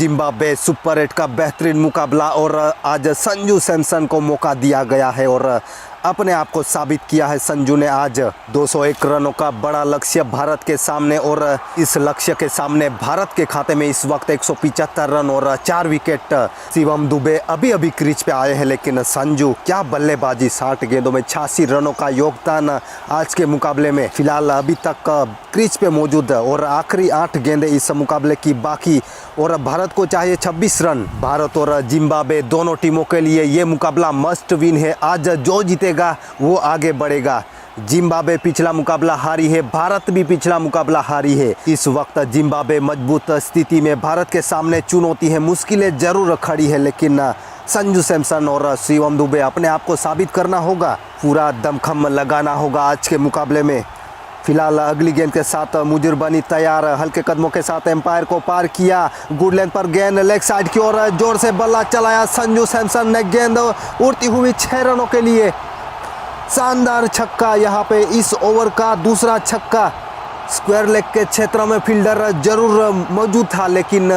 Zimbabwe super 8 का बेहतरीन मुकाबला और आज संजू सैमसन को मौका दिया गया है और अपने आप को साबित किया है। संजू ने आज 201 रनों का बड़ा लक्ष्य भारत के सामने और इस लक्ष्य के सामने भारत के खाते में इस वक्त 175 रन और 4 विकेट। शिवम दुबे अभी अभी क्रीज पे आए हैं, लेकिन संजू क्या बल्लेबाजी, 60 गेंदों में 86 रनों का योगदान आज के मुकाबले में। फिलहाल अभी तक क्रीज पे मौजूद और आखिरी 8 गेंदें इस मुकाबले की बाकी और भारत को चाहिए 26 रन। भारत और जिम्बाब्वे दोनों टीमों के लिए ये मुकाबला मस्ट विन है। आज जो जीतेगा वो आगे बढ़ेगा। जिम्बाब्वे पिछला मुकाबला हारी है, भारत भी पिछला मुकाबला हारी है। इस वक्त जिम्बाब्वे मजबूत स्थिति में, भारत के सामने चुनौती है, मुश्किलें जरूर खड़ी है, लेकिन संजू सैमसन और शिवम दुबे अपने आप को साबित करना होगा, पूरा दमखम लगाना होगा आज के मुकाबले में। फिलहाल अगली गेंद के साथ मुजुर बनी तैयार, हल्के कदमों के साथ एम्पायर को पार किया, गुड लेंथ पर गेंद लेग साइड की ओर जोर से बल्ला चलाया संजू सैमसन ने, गेंद उड़ती हुई 6 रनों के लिए। शानदार छक्का, यहाँ पे इस ओवर का दूसरा छक्का। स्क्वायर लेग के क्षेत्र में फील्डर जरूर मौजूद था, लेकिन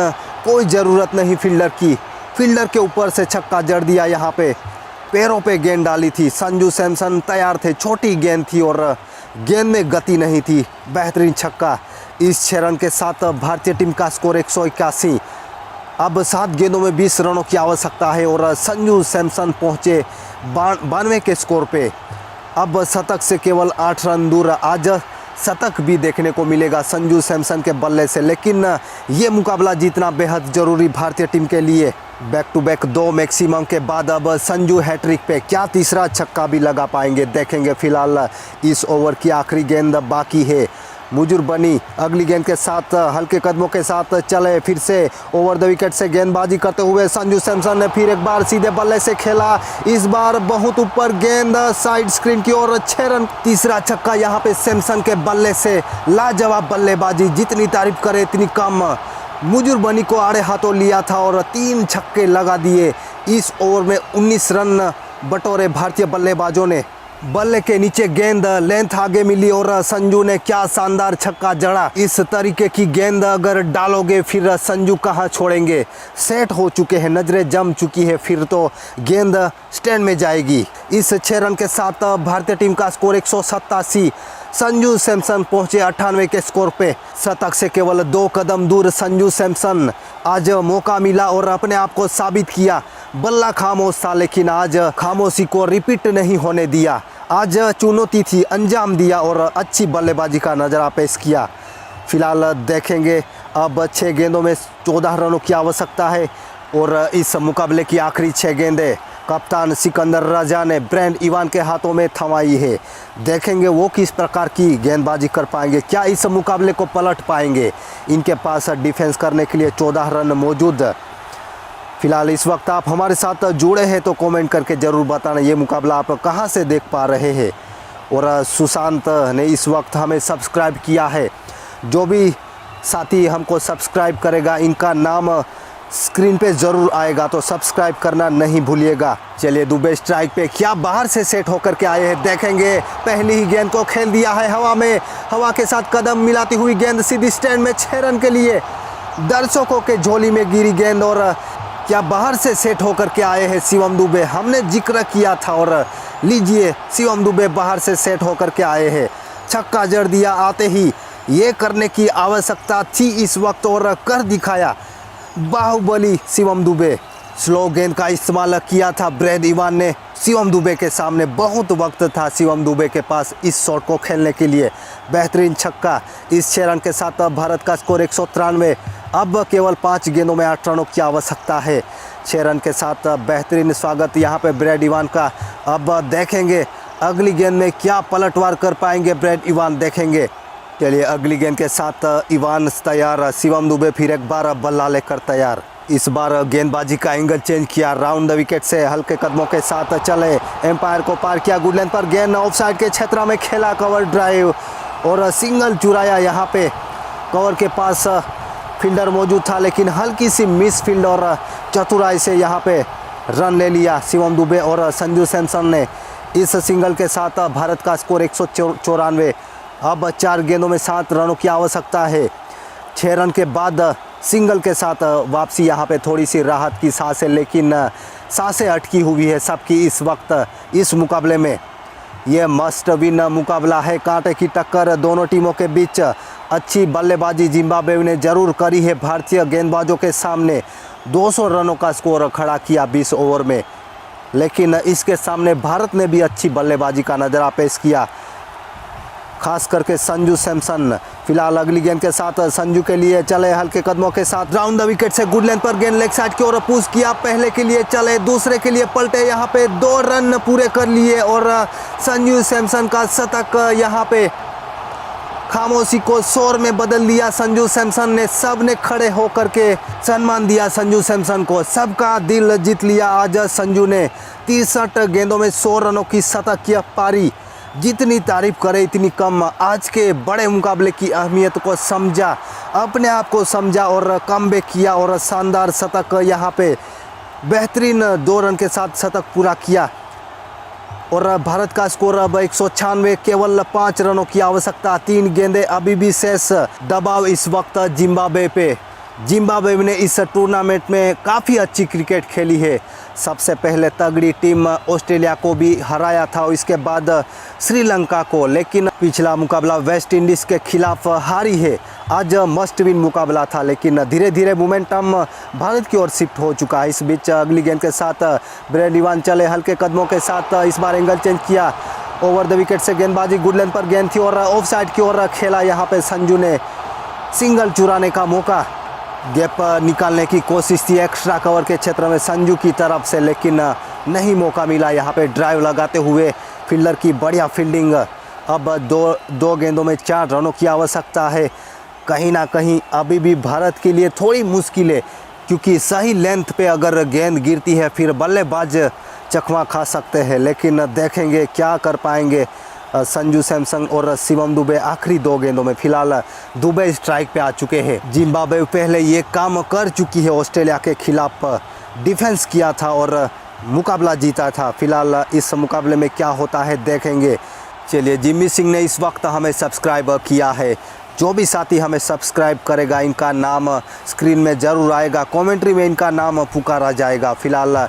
कोई ज़रूरत नहीं फील्डर की, फील्डर के ऊपर से छक्का जड़ दिया। यहाँ पे पैरों पे गेंद डाली थी, संजू सैमसन तैयार थे, छोटी गेंद थी और गेंद में गति नहीं थी। बेहतरीन छक्का। इस 6 रन के साथ भारतीय टीम का स्कोर 181। अब 7 गेंदों में 20 रनों की आवश्यकता है और संजू सैमसन पहुंचे 92 के स्कोर पे। अब शतक से केवल 8 रन दूर। आज शतक भी देखने को मिलेगा संजू सैमसन के बल्ले से, लेकिन ये मुकाबला जीतना बेहद ज़रूरी भारतीय टीम के लिए। बैक टू बैक 2 मैक्सिमम के बाद अब संजू हैट्रिक पे, क्या तीसरा छक्का भी लगा पाएंगे, देखेंगे। फिलहाल इस ओवर की आखिरी गेंद बाकी है। मुजुर बनी अगली गेंद के साथ हल्के कदमों के साथ चले, फिर से ओवर द विकेट से गेंदबाजी करते हुए संजू सैमसन ने फिर एक बार सीधे बल्ले से खेला, इस बार बहुत ऊपर गेंद साइड स्क्रीन की ओर, 6 रन। तीसरा छक्का यहाँ पे सैमसन के बल्ले से, लाजवाब बल्लेबाजी, जितनी तारीफ करे इतनी कम। मुजुर बनी को आड़े हाथों लिया था और 3 छक्के लगा दिए। इस ओवर में 19 रन बटोरे भारतीय बल्लेबाजों ने। बल्ले के नीचे गेंद लेंथ आगे मिली और संजू ने क्या शानदार छक्का जड़ा। इस तरीके की गेंद अगर डालोगे फिर संजू कहाँ छोड़ेंगे, सेट हो चुके हैं, नजरें जम चुकी है, फिर तो गेंद स्टैंड में जाएगी। इस 6 रन के साथ भारतीय टीम का स्कोर 187। संजू सैमसन पहुंचे 98 के स्कोर पे। शतक से केवल 2 कदम दूर संजू सैमसन। आज मौका मिला और अपने आप को साबित किया। बल्ला खामोश था, लेकिन आज खामोशी को रिपीट नहीं होने दिया। आज चुनौती थी, अंजाम दिया और अच्छी बल्लेबाजी का नज़ारा पेश किया। फिलहाल देखेंगे, अब 6 गेंदों में 14 रनों की आवश्यकता है और इस मुकाबले की आखिरी 6 गेंदें कप्तान सिकंदर रजा ने ब्रेंट इवान के हाथों में थमाई है। देखेंगे वो किस प्रकार की गेंदबाजी कर पाएंगे, क्या इस मुकाबले को पलट पाएंगे। इनके पास डिफेंस करने के लिए 14 रन मौजूद। फिलहाल इस वक्त आप हमारे साथ जुड़े हैं तो कमेंट करके ज़रूर बताना ये मुकाबला आप कहां से देख पा रहे हैं। और सुशांत ने इस वक्त हमें सब्सक्राइब किया है। जो भी साथी हमको सब्सक्राइब करेगा, इनका नाम स्क्रीन पे ज़रूर आएगा, तो सब्सक्राइब करना नहीं भूलिएगा। चलिए, दुबे स्ट्राइक पे, क्या बाहर से सेट होकर के आए हैं, देखेंगे। पहली ही गेंद को खेल दिया है हवा में, हवा के साथ कदम मिलाती हुई गेंद सीधी स्टैंड में, 6 रन के लिए। दर्शकों के झोली में गिरी गेंद और क्या बाहर से सेट होकर के आए हैं शिवम दुबे, हमने जिक्र किया था। और लीजिए, शिवम दुबे बाहर से सेट होकर के आए हैं, छक्का जड़ दिया आते ही। ये करने की आवश्यकता थी इस वक्त और कर दिखाया बाहुबली शिवम दुबे। स्लो गेंद का इस्तेमाल किया था ब्रेंट इवान ने शिवम दुबे के सामने, बहुत वक्त था शिवम दुबे के पास इस शॉट को खेलने के लिए। बेहतरीन छक्का। इस 6 रन के साथ भारत का स्कोर 193। अब केवल 5 गेंदों में 8 रनों की आवश्यकता है। 6 रन के साथ बेहतरीन स्वागत यहाँ पे ब्रेंट इवान का। अब देखेंगे अगली गेंद में क्या पलटवार कर पाएंगे ब्रेंट इवान, देखेंगे। चलिए, अगली गेंद के साथ इवान तैयार, शिवम दुबे फिर एक बार बल्ला लेकर तैयार। इस बार गेंदबाजी का एंगल चेंज किया, राउंड द विकेट से हल्के कदमों के साथ चले, एम्पायर को पार किया, गुड लेंथ पर गेंद ऑफसाइड के क्षेत्र में खेला, कवर ड्राइव और सिंगल चुराया। यहाँ पे कवर के पास फील्डर मौजूद था, लेकिन हल्की सी मिस फील्ड और चतुराई से यहाँ पे रन ले लिया शिवम दुबे और संजू सैमसन ने। इस सिंगल के साथ भारत का स्कोर 194। अब 4 गेंदों में 7 रनों की आवश्यकता है। 6 रन के बाद सिंगल के साथ वापसी यहाँ पे थोड़ी सी राहत की सांसें, लेकिन सांसें अटकी हुई है सबकी इस वक्त इस मुकाबले में। ये मस्ट विन मुकाबला है, कांटे की टक्कर दोनों टीमों के बीच। अच्छी बल्लेबाजी जिम्बाब्वे ने ज़रूर करी है भारतीय गेंदबाजों के सामने। 200 रनों का स्कोर खड़ा किया 20 ओवर में, लेकिन इसके सामने भारत ने भी अच्छी बल्लेबाजी का नज़ारा पेश किया, खास करके संजू सैमसन। फिलहाल अगली गेंद के साथ संजू के लिए चले हल्के कदमों के साथ, राउंड द विकेट से गुड लेंथ पर गेंद लेग साइड की ओर पुश किया। पहले के लिए चले, दूसरे के लिए पलटे, यहाँ पे 2 रन पूरे कर लिए और संजू सैमसन का शतक यहाँ पे खामोशी को शोर में बदल दिया। संजू सैमसन ने, सब ने खड़े होकर के सम्मान दिया संजू सैमसन को, सबका दिल जीत लिया आज संजू ने। 63 गेंदों में 100 रनों की शतक की पारी। जितनी तारीफ करे इतनी कम। आज के बड़े मुकाबले की अहमियत को समझा, अपने आप को समझा और कमबैक किया और शानदार शतक यहाँ पे बेहतरीन 2 रन के साथ शतक पूरा किया। और भारत का स्कोर अब 196, केवल 5 रनों की आवश्यकता। 3 गेंदें अभी भी शेष। दबाव इस वक्त जिम्बाब्वे पे। जिम्बाब्वे ने इस टूर्नामेंट में काफ़ी अच्छी क्रिकेट खेली है। सबसे पहले तगड़ी टीम ऑस्ट्रेलिया को भी हराया था, इसके बाद श्रीलंका को, लेकिन पिछला मुकाबला वेस्ट इंडीज़ के खिलाफ हारी है। आज मस्ट विन मुकाबला था, लेकिन धीरे धीरे मोमेंटम भारत की ओर शिफ्ट हो चुका है। इस बीच अगली गेंद के साथ ब्रेंड इवान चले हल्के कदमों के साथ, इस बार एंगल चेंज किया। ओवर द विकेट से गेंदबाजी गुड लेंथ पर गेंद थी और ऑफ साइड की ओर खेला। यहाँ पे संजू ने सिंगल चुराने का मौका, गैप निकालने की कोशिश थी एक्स्ट्रा कवर के क्षेत्र में संजू की तरफ से, लेकिन नहीं मौका मिला। यहाँ पे ड्राइव लगाते हुए फील्डर की बढ़िया फील्डिंग। अब दो गेंदों में 4 रनों की आवश्यकता है। कहीं ना कहीं अभी भी भारत के लिए थोड़ी मुश्किल है, क्योंकि सही लेंथ पे अगर गेंद गिरती है फिर बल्लेबाज चकमा खा सकते हैं, लेकिन देखेंगे क्या कर पाएंगे संजू सैमसन और शिवम दुबे आखिरी 2 गेंदों में। फिलहाल दुबे स्ट्राइक पे आ चुके हैं। जिम्बाब्वे पहले ये काम कर चुकी है, ऑस्ट्रेलिया के खिलाफ डिफेंस किया था और मुकाबला जीता था। फिलहाल इस मुकाबले में क्या होता है देखेंगे। चलिए, जिम्मी सिंह ने इस वक्त हमें सब्सक्राइब किया है। जो भी साथी हमें सब्सक्राइब करेगा इनका नाम स्क्रीन में ज़रूर आएगा, कमेंट्री में इनका नाम पुकारा जाएगा। फिलहाल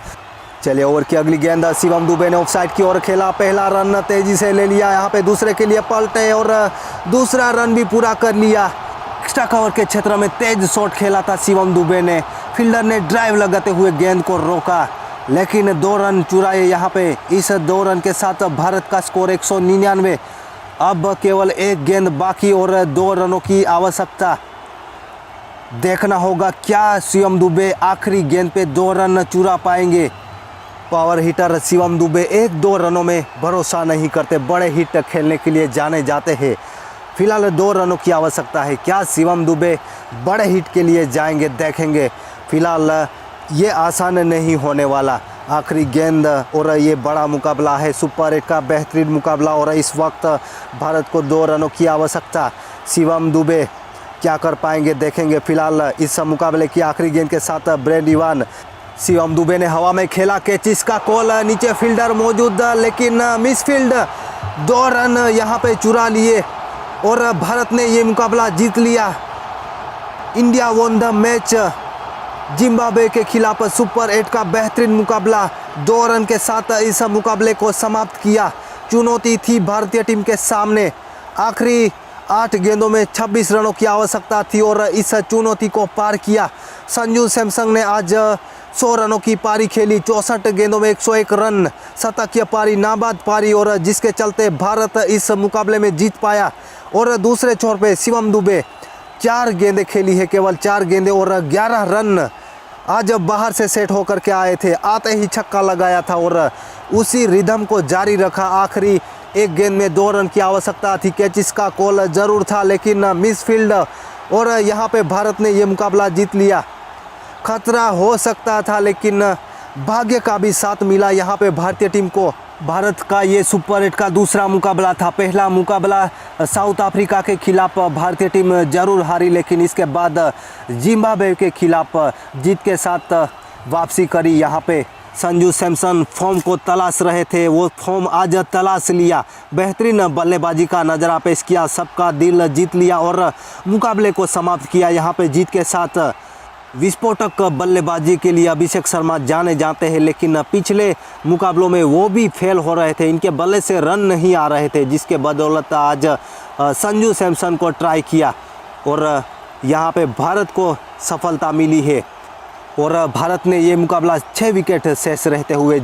चलिए, ओवर की अगली गेंद शिवम दुबे ने ऑफसाइड की ओर खेला। पहला रन तेजी से ले लिया, यहाँ पे दूसरे के लिए पलटे और दूसरा रन भी पूरा कर लिया। एक्स्ट्रा कवर के क्षेत्र में तेज शॉट खेला था शिवम दुबे ने। फील्डर ने ड्राइव लगाते हुए गेंद को रोका, लेकिन 2 रन चुराए यहाँ पे। इस 2 रन के साथ भारत का स्कोर 199। अब केवल 1 गेंद बाकी और 2 रनों की आवश्यकता। देखना होगा क्या शिवम दुबे आखिरी गेंद पे 2 रन चुरा पाएंगे। पावर हिटर शिवम दुबे 1-2 रनों में भरोसा नहीं करते, बड़े हिट खेलने के लिए जाने जाते हैं। फिलहाल 2 रनों की आवश्यकता है, क्या शिवम दुबे बड़े हिट के लिए जाएंगे देखेंगे। फिलहाल ये आसान नहीं होने वाला, आखिरी गेंद और ये बड़ा मुकाबला है, सुपर 8 का बेहतरीन मुकाबला और इस वक्त भारत को 2 रनों की आवश्यकता। शिवम दुबे क्या कर पाएंगे देखेंगे। फिलहाल इस मुकाबले की आखिरी गेंद के साथ ब्रेंड इवान। शिवम दुबे ने हवा में खेला, कैचिस का कॉल, नीचे फील्डर मौजूद लेकिन मिस फील्ड। 2 रन यहाँ पे चुरा लिए और भारत ने ये मुकाबला जीत लिया। India won the match. Zimbabwe के खिलाफ सुपर 8 का बेहतरीन मुकाबला 2 रन के साथ इस मुकाबले को समाप्त किया। चुनौती थी भारतीय टीम के सामने, आखिरी 8 गेंदों में 26 रनों की आवश्यकता थी और इस चुनौती को पार किया। संजू सैमसन ने आज 100 रनों की पारी खेली, 64 गेंदों में 101 रन, शतकीय पारी, नाबाद पारी, और जिसके चलते भारत इस मुकाबले में जीत पाया। और दूसरे छोर पे शिवम दुबे 4 गेंदें खेली है, केवल 4 गेंदें और 11 रन। आज बाहर से सेट होकर के आए थे, आते ही छक्का लगाया था और उसी रिदम को जारी रखा। आखिरी 1 गेंद में 2 रन की आवश्यकता थी, कैचिस का कॉल ज़रूर था लेकिन मिस फील्ड, और यहाँ पे भारत ने ये मुकाबला जीत लिया। खतरा हो सकता था लेकिन भाग्य का भी साथ मिला यहाँ पे भारतीय टीम को। भारत का ये सुपर 8 का दूसरा मुकाबला था। पहला मुकाबला साउथ अफ्रीका के खिलाफ भारतीय टीम जरूर हारी, लेकिन इसके बाद जिम्बाब्वे के खिलाफ जीत के साथ वापसी करी यहाँ पे संजू सैमसन फॉर्म को तलाश रहे थे, वो फॉर्म आज तलाश लिया। बेहतरीन बल्लेबाजी का नज़ारा पेश किया, सबका दिल जीत लिया और मुकाबले को समाप्त किया। यहाँ पे जीत के साथ विस्फोटक बल्लेबाजी के लिए अभिषेक शर्मा जाने जाते हैं, लेकिन पिछले मुकाबलों में वो भी फेल हो रहे थे, इनके बल्ले से रन नहीं आ रहे थे, जिसके बदौलत आज संजू सैमसन को ट्राई किया और यहाँ पे भारत को सफलता मिली है और भारत ने ये मुकाबला 6 विकेट शेष रहते हुए